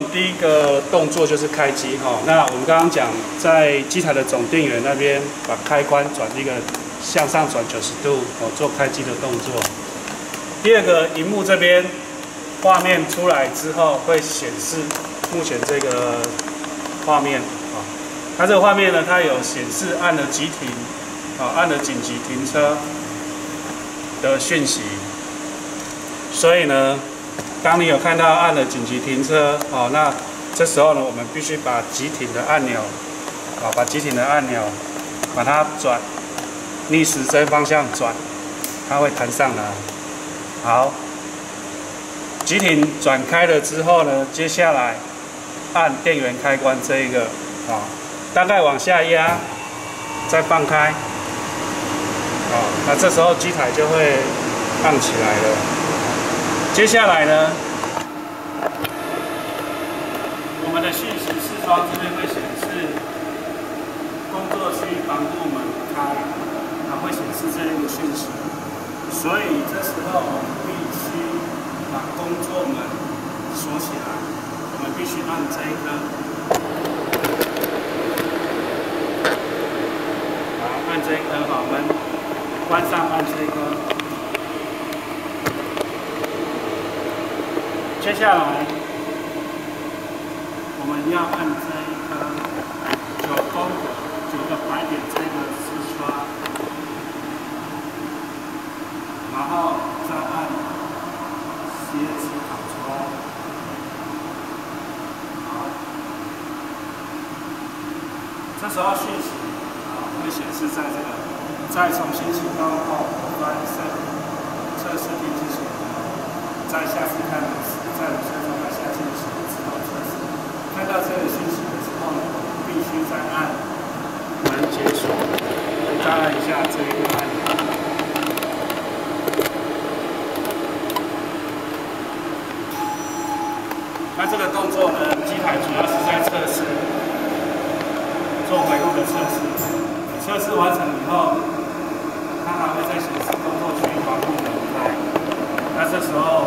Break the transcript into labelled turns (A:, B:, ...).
A: 第一个动作就是开机哈。那我们刚刚讲，在机台的总电源那边，把开关转一个向上转90度哦，做开机的动作。第二个，荧幕这边画面出来之后会显示目前这个画面啊。它这个画面呢，它有显示按了急停啊，按了紧急停车的讯息。所以呢，当你有看到按了紧急停车，哦，那这时候呢，我们必须把急停的按钮，啊，把急停的按钮，把它转逆时针方向转，它会弹上来。好，急停转开了之后呢，接下来按电源开关这一个，啊，大概往下压，再放开，啊，那这时候机台就会按起来了。接下来呢，我们的讯息视窗这边会显示工作区防护门开，它会显示这一个讯息。所以这时候我们必须把工作门锁起来，我们必须按这一颗，好，按这一颗，把门关上，按这一颗。接下来，我们要按这一颗9个白点这个视窗，然后再按CS Ctrl，好，这时候讯息会显示在这个，再重新启动后关上测试并进行，再下次看。在我身上来下进行自动测试，看到这个讯息的时候呢，必须再按门解锁，再按一下这一个按钮。那这个动作呢，机台主要是在测试，做回路的测试。测试完成以后，它还会再显示工作区防护门开。那这时候